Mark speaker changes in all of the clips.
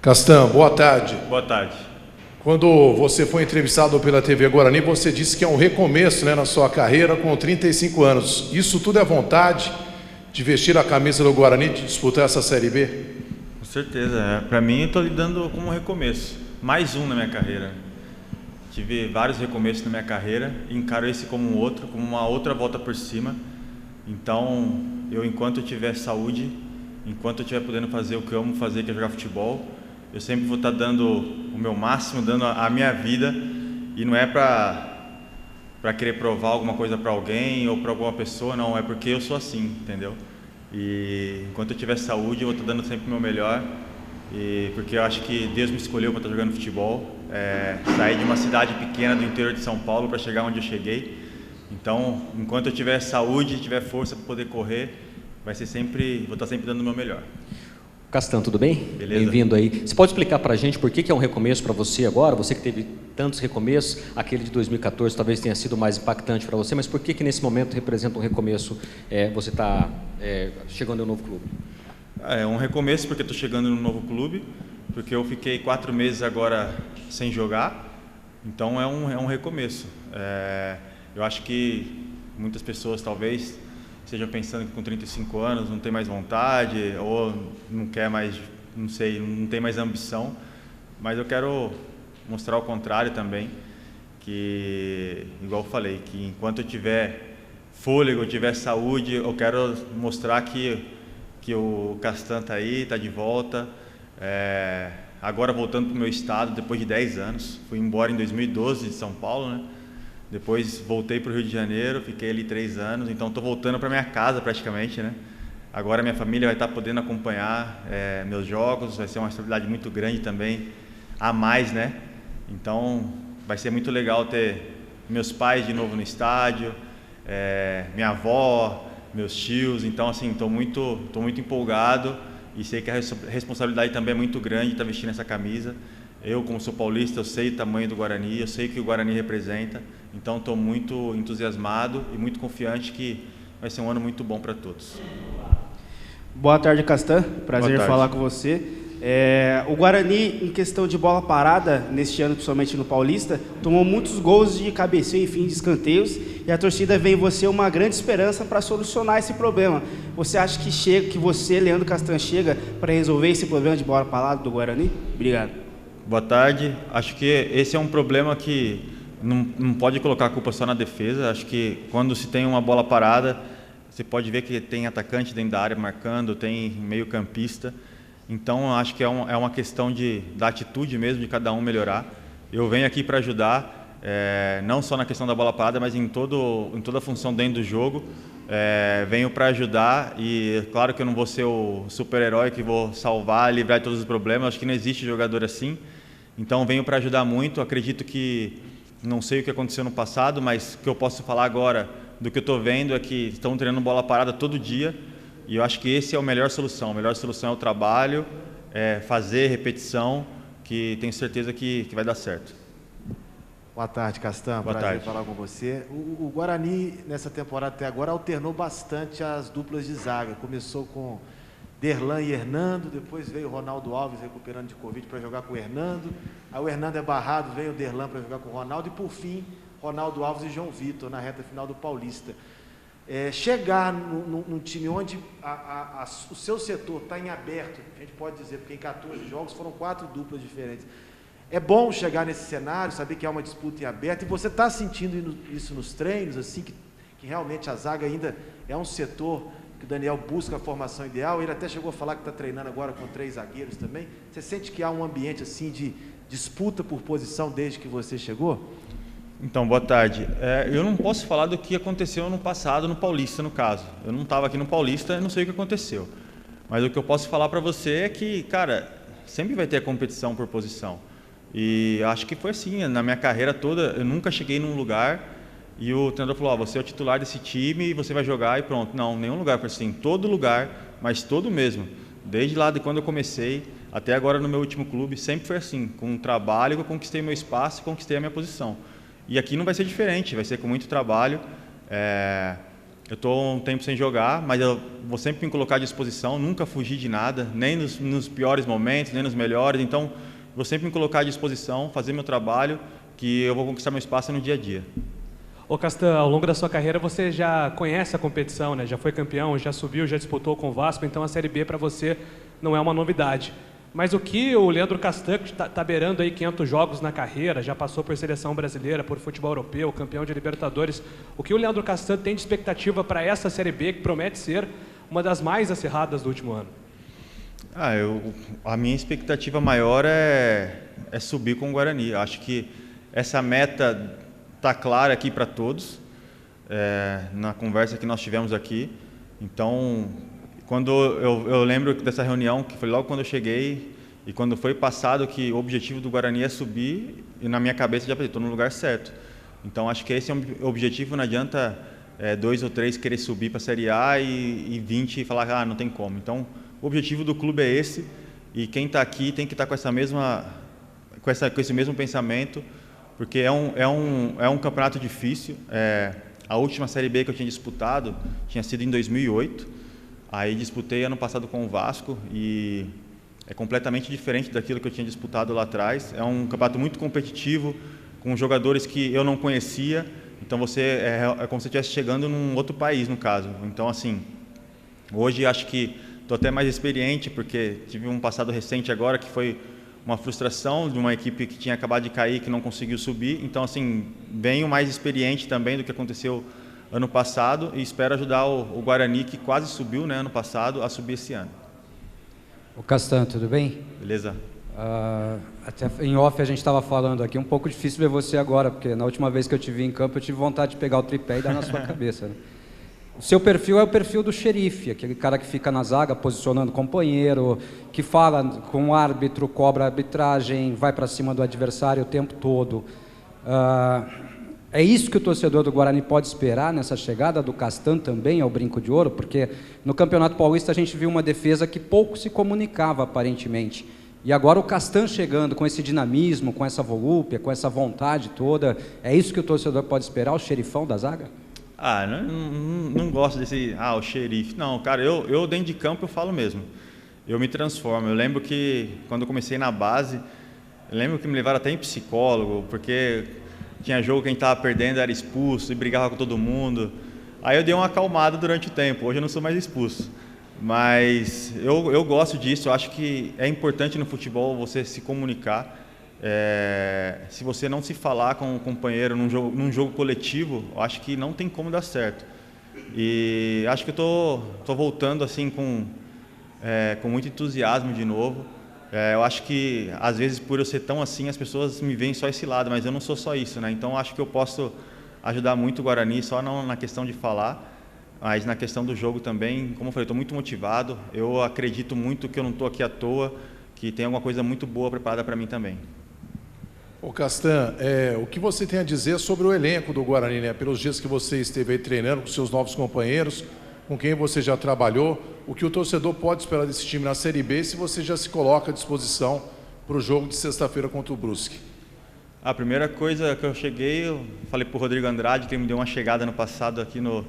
Speaker 1: Castan, boa tarde.
Speaker 2: Boa tarde.
Speaker 1: Quando você foi entrevistado pela TV Guarani, você disse que é um recomeço, né, na sua carreira com 35 anos. Isso tudo é vontade de vestir a camisa do Guarani, de disputar essa Série B?
Speaker 2: Com certeza. Para mim, eu estou lidando como um recomeço. Mais um na minha carreira. Tive vários recomeços na minha carreira e encaro esse como um outro, como uma outra volta por cima. Então, enquanto eu tiver saúde, enquanto eu estiver podendo fazer o que eu amo fazer, que é jogar futebol, eu sempre vou estar dando o meu máximo, dando a minha vida, e não é para querer provar alguma coisa para alguém ou para alguma pessoa, não, é porque eu sou assim, entendeu? E enquanto eu tiver saúde, eu vou estar dando sempre o meu melhor, e porque eu acho que Deus me escolheu para estar jogando futebol, sair de uma cidade pequena do interior de São Paulo para chegar onde eu cheguei. Então, enquanto eu tiver saúde, tiver força para poder correr, vou estar sempre dando o meu melhor.
Speaker 3: Castan, tudo bem?
Speaker 2: Beleza.
Speaker 3: Bem-vindo aí. Você pode explicar para a gente por que é um recomeço para você agora? Você que teve tantos recomeços, aquele de 2014 talvez tenha sido mais impactante para você, mas por que nesse momento representa um recomeço, você está chegando em um novo clube?
Speaker 2: É um recomeço porque estou chegando num novo clube, porque eu fiquei 4 meses agora sem jogar, então é um recomeço. Eu acho que muitas pessoas talvez estejam pensando que com 35 anos não tem mais vontade ou não quer mais, não sei, não tem mais ambição, mas eu quero mostrar o contrário também, que, igual eu falei, que enquanto eu tiver fôlego, eu tiver saúde, eu quero mostrar que o Castan está aí, está de volta, agora voltando para o meu estado depois de 10 anos, fui embora em 2012 de São Paulo, né? Depois voltei para o Rio de Janeiro, fiquei ali 3 anos, então estou voltando para minha casa praticamente, né? Agora minha família vai estar podendo acompanhar meus jogos, vai ser uma estabilidade muito grande também, a mais, né? Então vai ser muito legal ter meus pais de novo no estádio, minha avó, meus tios, então assim, estou muito empolgado e sei que a responsabilidade também é muito grande estar vestindo essa camisa. Eu, como sou paulista, eu sei o tamanho do Guarani, eu sei o que o Guarani representa, então estou muito entusiasmado e muito confiante que vai ser um ano muito bom para todos.
Speaker 4: Boa tarde, Castan. Prazer em falar com você. O Guarani, em questão de bola parada, neste ano, principalmente no Paulista, tomou muitos gols de cabeceio e fim de escanteios, e a torcida vê em você uma grande esperança para solucionar esse problema. Você acha que você, Leandro Castan, chega para resolver esse problema de bola parada do Guarani? Obrigado.
Speaker 2: Boa tarde. Acho que esse é um problema que não pode colocar a culpa só na defesa. Acho que quando se tem uma bola parada, você pode ver que tem atacante dentro da área marcando, tem meio-campista. Então, acho que é uma questão da atitude mesmo, de cada um melhorar. Eu venho aqui para ajudar, não só na questão da bola parada, mas em toda a função dentro do jogo. Venho para ajudar e claro que eu não vou ser o super-herói que vou salvar, livrar de todos os problemas. Acho que não existe jogador assim. Então, venho para ajudar muito. Acredito que, não sei o que aconteceu no passado, mas o que eu posso falar agora do que eu estou vendo é que estão treinando bola parada todo dia. E eu acho que esse é a melhor solução. A melhor solução é o trabalho, fazer repetição, que tenho certeza que vai dar certo.
Speaker 5: Boa tarde, Castan. Prazer falar com você. O Guarani, nessa temporada até agora, alternou bastante as duplas de zaga. Começou com Derlan e Hernando, depois veio o Ronaldo Alves recuperando de Covid para jogar com o Hernando. Aí o Hernando é barrado, veio o Derlan para jogar com o Ronaldo. E, por fim, Ronaldo Alves e João Vitor na reta final do Paulista. Chegar num time onde o seu setor está em aberto, a gente pode dizer, porque em 14 jogos foram 4 duplas diferentes. É bom chegar nesse cenário, saber que há uma disputa em aberto, e você está sentindo isso nos treinos, assim, que realmente a zaga ainda é um setor que o Daniel busca a formação ideal. Ele até chegou a falar que está treinando agora com 3 zagueiros também. Você sente que há um ambiente assim de disputa por posição desde que você chegou?
Speaker 2: Então, boa tarde. Eu não posso falar do que aconteceu no passado, no Paulista, no caso. Eu não estava aqui no Paulista, eu não sei o que aconteceu. Mas o que eu posso falar para você é que, cara, sempre vai ter a competição por posição. E acho que foi assim, na minha carreira toda, eu nunca cheguei num lugar e o treinador falou, você é o titular desse time e você vai jogar e pronto. Não, nenhum lugar foi assim, todo lugar, mas todo mesmo. Desde lá de quando eu comecei até agora no meu último clube, sempre foi assim, com um trabalho que eu conquistei meu espaço e conquistei a minha posição. E aqui não vai ser diferente, vai ser com muito trabalho. Eu estou um tempo sem jogar, mas eu vou sempre me colocar à disposição, nunca fugir de nada, nem nos piores momentos, nem nos melhores. Então, vou sempre me colocar à disposição, fazer meu trabalho, que eu vou conquistar meu espaço no dia a dia.
Speaker 6: Ô Castan, ao longo da sua carreira você já conhece a competição, né? Já foi campeão, já subiu, já disputou com o Vasco, então a Série B para você não é uma novidade. Mas o que o Leandro Castan, que está beirando aí 500 jogos na carreira, já passou por seleção brasileira, por futebol europeu, campeão de Libertadores, o que o Leandro Castan tem de expectativa para essa Série B, que promete ser uma das mais acirradas do último ano?
Speaker 2: A minha expectativa maior é subir com o Guarani. Acho que essa meta está clara aqui para todos, na conversa que nós tivemos aqui. Então, quando eu lembro dessa reunião, que foi logo quando eu cheguei, e quando foi passado que o objetivo do Guarani é subir, e na minha cabeça já falei, estou no lugar certo. Então, acho que esse é o objetivo, não adianta 2 ou 3 querer subir para a Série A e 20 falar, não tem como. Então, o objetivo do clube é esse, e quem está aqui tem que estar com esse mesmo pensamento, porque é um campeonato difícil. A última Série B que eu tinha disputado tinha sido em 2008, aí disputei ano passado com o Vasco e é completamente diferente daquilo que eu tinha disputado lá atrás. É um campeonato muito competitivo, com jogadores que eu não conhecia, então é como se estivesse chegando num outro país, no caso. Então, assim, hoje acho que estou até mais experiente, porque tive um passado recente agora que foi uma frustração de uma equipe que tinha acabado de cair, que não conseguiu subir. Então, assim, venho mais experiente também do que aconteceu ano passado e espero ajudar o Guarani, que quase subiu, né, ano passado, a subir esse ano.
Speaker 7: O Castan, tudo bem?
Speaker 2: Beleza.
Speaker 7: Até em off a gente estava falando aqui, um pouco difícil ver você agora, porque na última vez que eu te vi em campo eu tive vontade de pegar o tripé e dar na sua cabeça, né? O seu perfil é o perfil do xerife, aquele cara que fica na zaga posicionando companheiro, que fala com o árbitro, cobra a arbitragem, vai para cima do adversário o tempo todo. É isso que o torcedor do Guarani pode esperar nessa chegada do Castan também ao Brinco de Ouro? Porque no Campeonato Paulista a gente viu uma defesa que pouco se comunicava aparentemente. E agora o Castan chegando com esse dinamismo, com essa volúpia, com essa vontade toda, é isso que o torcedor pode esperar, o xerifão da zaga?
Speaker 2: Não gosto desse, o xerife. Não, cara, eu dentro de campo eu falo mesmo. Eu me transformo. Eu lembro que quando eu comecei na base, eu lembro que me levaram até em psicólogo, porque tinha jogo que a gente estava perdendo, era expulso e brigava com todo mundo. Aí eu dei uma acalmada durante o tempo, hoje eu não sou mais expulso. Mas eu gosto disso, eu acho que é importante no futebol você se comunicar. Se você não se falar com o companheiro num jogo coletivo, eu acho que não tem como dar certo. E acho que eu tô voltando assim com muito entusiasmo de novo. Eu acho que às vezes por eu ser tão assim as pessoas me veem só esse lado, mas eu não sou só isso, né? Então acho que eu posso ajudar muito o Guarani, só não na questão de falar, mas na questão do jogo também. Como eu falei, estou muito motivado. Eu acredito muito que eu não estou aqui à toa, que tem alguma coisa muito boa preparada para mim também.
Speaker 1: Ô Castan, o que você tem a dizer sobre o elenco do Guarani, né? Pelos dias que você esteve aí treinando com seus novos companheiros, com quem você já trabalhou, o que o torcedor pode esperar desse time na Série B, se você já se coloca à disposição para o jogo de sexta-feira contra o Brusque?
Speaker 2: A primeira coisa que eu cheguei, eu falei para o Rodrigo Andrade, que ele me deu uma chegada no passado aqui no...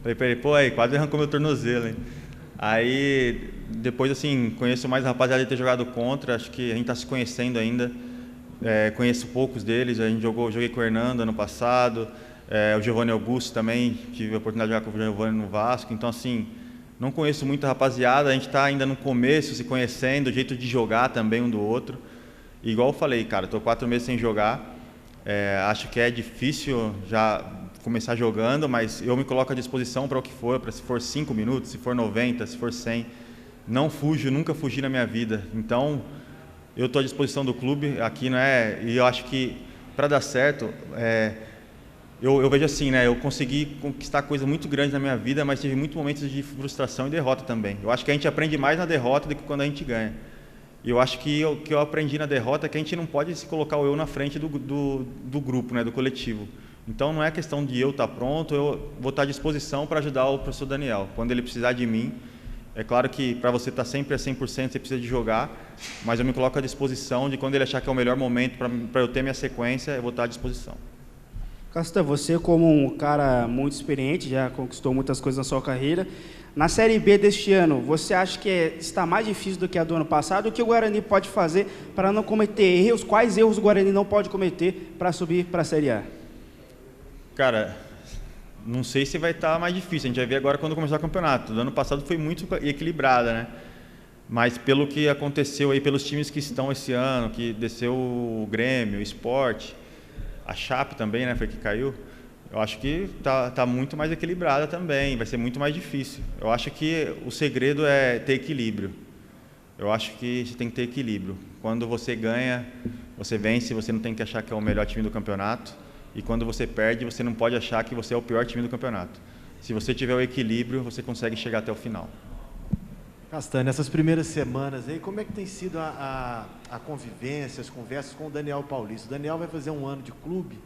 Speaker 2: Falei para ele, aí quase arrancou meu tornozelo, hein? Aí, depois assim, conheço mais a rapaziada de ter jogado contra, acho que a gente está se conhecendo ainda. Conheço poucos deles, joguei com o Hernando ano passado, o Giovanni Augusto também, tive a oportunidade de jogar com o Giovanni no Vasco, então assim, não conheço muita rapaziada, a gente está ainda no começo, se conhecendo, o jeito de jogar também um do outro. E igual eu falei, cara, estou 4 meses sem jogar, acho que é difícil já começar jogando, mas eu me coloco à disposição para o que for, para se for 5 minutos, se for 90, se for 100, não fujo, nunca fugi na minha vida, então... Eu estou à disposição do clube, aqui, né? E eu acho que para dar certo, eu vejo assim, né? Eu consegui conquistar coisas muito grandes na minha vida, mas tive muitos momentos de frustração e derrota também. Eu acho que a gente aprende mais na derrota do que quando a gente ganha. E eu acho que o que eu aprendi na derrota é que a gente não pode se colocar o eu na frente do grupo, né? Do coletivo. Então não é questão de eu estar pronto, eu vou estar à disposição para ajudar o professor Daniel. Quando ele precisar de mim, é claro que para você estar sempre a 100% você precisa de jogar, mas eu me coloco à disposição de quando ele achar que é o melhor momento para eu ter minha sequência, eu vou estar à disposição.
Speaker 4: Castan, você como um cara muito experiente, já conquistou muitas coisas na sua carreira. Na Série B deste ano, você acha que está mais difícil do que a do ano passado? O que o Guarani pode fazer para não cometer erros? Quais erros o Guarani não pode cometer para subir para a Série A?
Speaker 2: Cara, não sei se vai estar mais difícil. A gente vai ver agora quando começar o campeonato. Do ano passado foi muito equilibrada, né? Mas pelo que aconteceu aí, pelos times que estão esse ano, que desceu o Grêmio, o Sport, a Chape também, né, foi que caiu. Eu acho que tá muito mais equilibrada também, vai ser muito mais difícil. Eu acho que o segredo é ter equilíbrio. Eu acho que você tem que ter equilíbrio. Quando você ganha, você vence, você não tem que achar que é o melhor time do campeonato. E quando você perde, você não pode achar que você é o pior time do campeonato. Se você tiver o equilíbrio, você consegue chegar até o final.
Speaker 5: Castan, nessas primeiras semanas aí, como é que tem sido a convivência, as conversas com o Daniel Paulista? O Daniel vai fazer um ano de clube,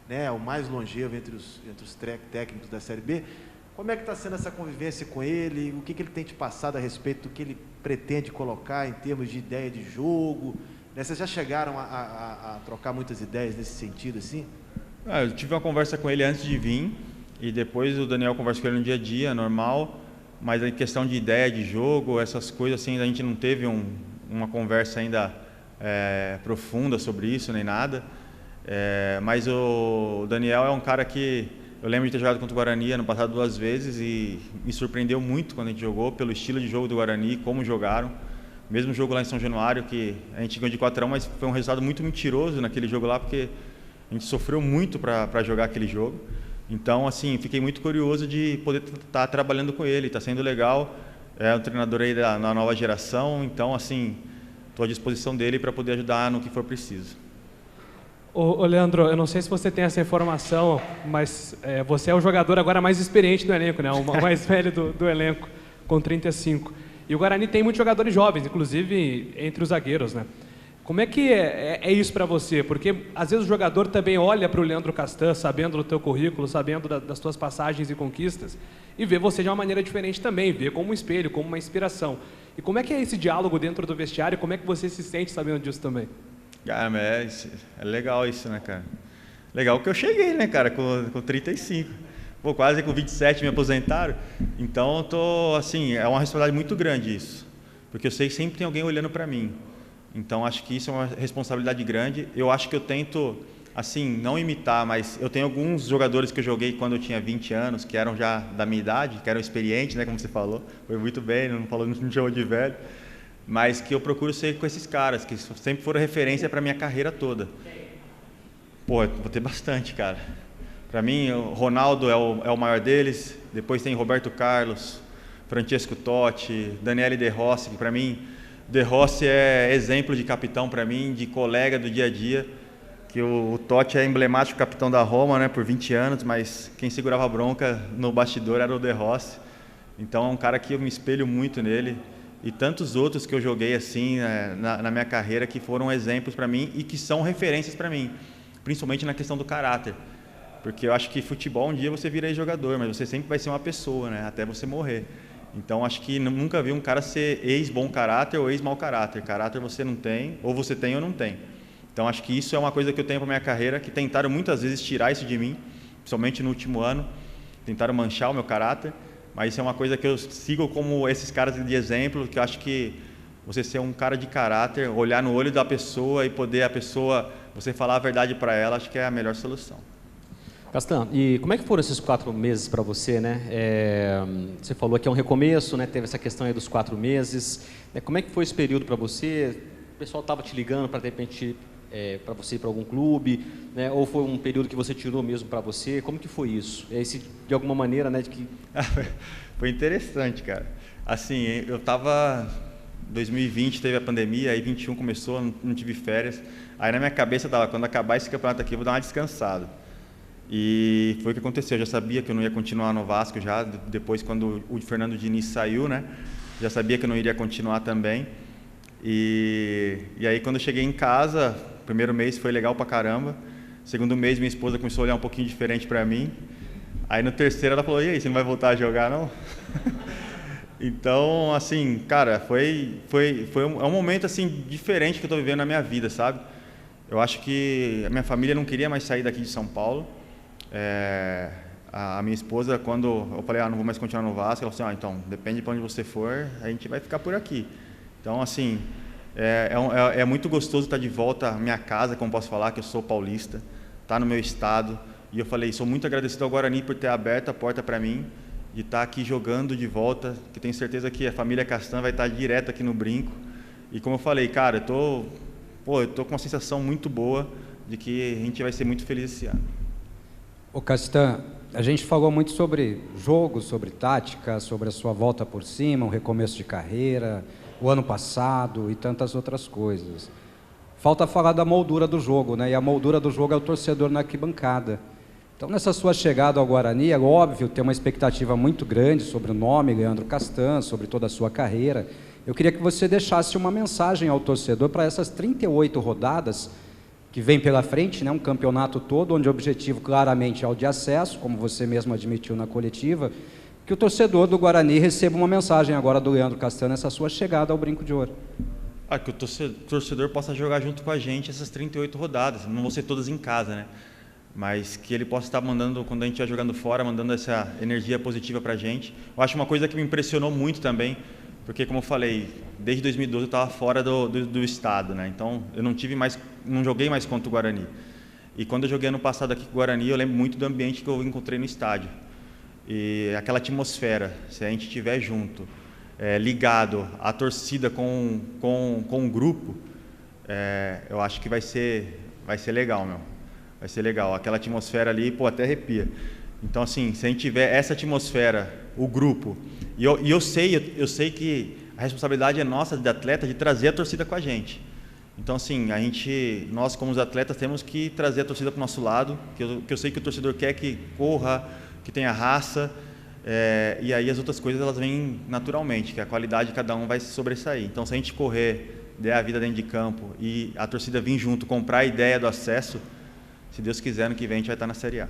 Speaker 5: né, o mais longevo entre os técnicos da Série B. Como é que está sendo essa convivência com ele? O que ele tem te passado a respeito do que ele pretende colocar em termos de ideia de jogo? Né, vocês já chegaram a trocar muitas ideias nesse sentido, assim?
Speaker 2: Eu tive uma conversa com ele antes de vir e depois o Daniel conversa com ele no dia a dia, normal. Mas em questão de ideia de jogo, essas coisas assim, a gente não teve uma conversa ainda profunda sobre isso, nem nada. Mas o Daniel é um cara que eu lembro de ter jogado contra o Guarani ano passado 2 vezes e me surpreendeu muito quando a gente jogou, pelo estilo de jogo do Guarani, como jogaram. Mesmo jogo lá em São Januário, que a gente ganhou de 4-1, mas foi um resultado muito mentiroso naquele jogo lá, porque a gente sofreu muito para jogar aquele jogo. Então, assim, fiquei muito curioso de poder estar trabalhando com ele, está sendo legal, é um treinador aí da nova geração, então, assim, estou à disposição dele para poder ajudar no que for preciso.
Speaker 6: Ô Leandro, eu não sei se você tem essa informação, mas você é o jogador agora mais experiente do elenco, né? O mais velho do elenco, com 35. E o Guarani tem muitos jogadores jovens, inclusive entre os zagueiros, né? Como é que é isso para você? Porque às vezes o jogador também olha para o Leandro Castan, sabendo do teu currículo, sabendo das tuas passagens e conquistas, e vê você de uma maneira diferente também, vê como um espelho, como uma inspiração. E como é que é esse diálogo dentro do vestiário? Como é que você se sente sabendo disso também?
Speaker 2: Cara, é legal isso, né, cara? Legal que eu cheguei, né, cara, com 35. Pô, quase com 27 me aposentaram. Então, eu tô, assim, é uma responsabilidade muito grande isso. Porque eu sei que sempre tem alguém olhando para mim. Então, acho que isso é uma responsabilidade grande. Eu acho que eu tento, assim, não imitar, mas eu tenho alguns jogadores que eu joguei quando eu tinha 20 anos, que eram já da minha idade, que eram experientes, né, como você falou. Foi muito bem, não me chamou de velho. Mas que eu procuro ser com esses caras, que sempre foram referência para a minha carreira toda. Pô, vou ter bastante, cara. Para mim, o Ronaldo é o maior deles, depois tem Roberto Carlos, Francesco Totti, Daniele De Rossi, que para mim... De Rossi é exemplo de capitão para mim, de colega do dia a dia, que o Totti é emblemático capitão da Roma, né, por 20 anos, mas quem segurava a bronca no bastidor era o De Rossi. Então é um cara que eu me espelho muito nele e tantos outros que eu joguei assim na minha carreira que foram exemplos para mim e que são referências para mim, principalmente na questão do caráter. Porque eu acho que futebol um dia você vira jogador, mas você sempre vai ser uma pessoa, né, até você morrer. Então, acho que nunca vi um cara ser ex-bom caráter ou ex-mau caráter. Caráter você não tem, ou você tem ou não tem. Então, acho que isso é uma coisa que eu tenho para minha carreira, que tentaram muitas vezes tirar isso de mim, principalmente no último ano. Tentaram manchar o meu caráter, mas isso é uma coisa que eu sigo como esses caras de exemplo, que eu acho que você ser um cara de caráter, olhar no olho da pessoa e poder você falar a verdade para ela, acho que é a melhor solução.
Speaker 3: Castan, e como é que foram esses 4 meses para você, né? Você falou que é um recomeço, né? Teve essa questão aí dos 4 meses. Como é que foi esse período para você? O pessoal estava te ligando para, de repente, para você ir para algum clube, né? Ou foi um período que você tirou mesmo para você? Como que foi isso? De alguma maneira, né?
Speaker 2: Foi interessante, cara. Assim, eu estava... 2020 teve a pandemia, aí 21 começou, não tive férias. Aí na minha cabeça estava, quando acabar esse campeonato aqui, eu vou dar uma descansada. E foi o que aconteceu, eu já sabia que eu não ia continuar no Vasco já, depois quando o Fernando Diniz saiu, né? Já sabia que eu não iria continuar também. E aí quando eu cheguei em casa, primeiro mês foi legal pra caramba. Segundo mês minha esposa começou a olhar um pouquinho diferente pra mim. Aí no terceiro ela falou, e aí, você não vai voltar a jogar não? Então, assim, cara, é um momento assim diferente que eu tô vivendo na minha vida, sabe? Eu acho que a minha família não queria mais sair daqui de São Paulo. A minha esposa, quando eu falei, não vou mais continuar no Vasco, ela falou assim, então, depende para onde você for, a gente vai ficar por aqui. Então, assim, é muito gostoso estar de volta à minha casa, como posso falar, que eu sou paulista, estar no meu estado. E eu falei, sou muito agradecido ao Guarani por ter aberto a porta para mim, de estar aqui jogando de volta, que tenho certeza que a família Castan vai estar direto aqui no Brinco. E como eu falei, cara, eu tô com uma sensação muito boa de que a gente vai ser muito feliz esse ano.
Speaker 7: Ô Castan, a gente falou muito sobre jogo, sobre tática, sobre a sua volta por cima, um recomeço de carreira, o ano passado e tantas outras coisas. Falta falar da moldura do jogo, né? E a moldura do jogo é o torcedor na arquibancada. Então, nessa sua chegada ao Guarani, é óbvio, tem uma expectativa muito grande sobre o nome Leandro Castan, sobre toda a sua carreira. Eu queria que você deixasse uma mensagem ao torcedor para essas 38 rodadas que vem pela frente, né? Um campeonato todo, onde o objetivo claramente é o de acesso, como você mesmo admitiu na coletiva, que o torcedor do Guarani receba uma mensagem agora do Leandro Castan nessa sua chegada ao Brinco de Ouro.
Speaker 2: Que o torcedor possa jogar junto com a gente essas 38 rodadas, não vão ser todas em casa, né? Mas que ele possa estar mandando, quando a gente estiver jogando fora, mandando essa energia positiva para a gente. Eu acho uma coisa que me impressionou muito também, porque, como eu falei, desde 2012 eu estava fora do estado, né? Então eu não joguei mais contra o Guarani. E quando eu joguei ano passado aqui com o Guarani, eu lembro muito do ambiente que eu encontrei no estádio. E aquela atmosfera, se a gente estiver junto, ligado à torcida com o grupo, eu acho que vai ser legal, meu. Vai ser legal. Aquela atmosfera ali, até arrepia. Então, assim, se a gente tiver essa atmosfera, o grupo, e eu sei que a responsabilidade é nossa, de atleta, de trazer a torcida com a gente. Então, assim, nós como os atletas temos que trazer a torcida para o nosso lado, que eu sei que o torcedor quer que corra, que tenha raça, e aí as outras coisas elas vêm naturalmente, que a qualidade de cada um vai se sobressair. Então, se a gente correr, der a vida dentro de campo e a torcida vir junto, comprar a ideia do acesso, se Deus quiser, no que vem a gente vai estar na Série A.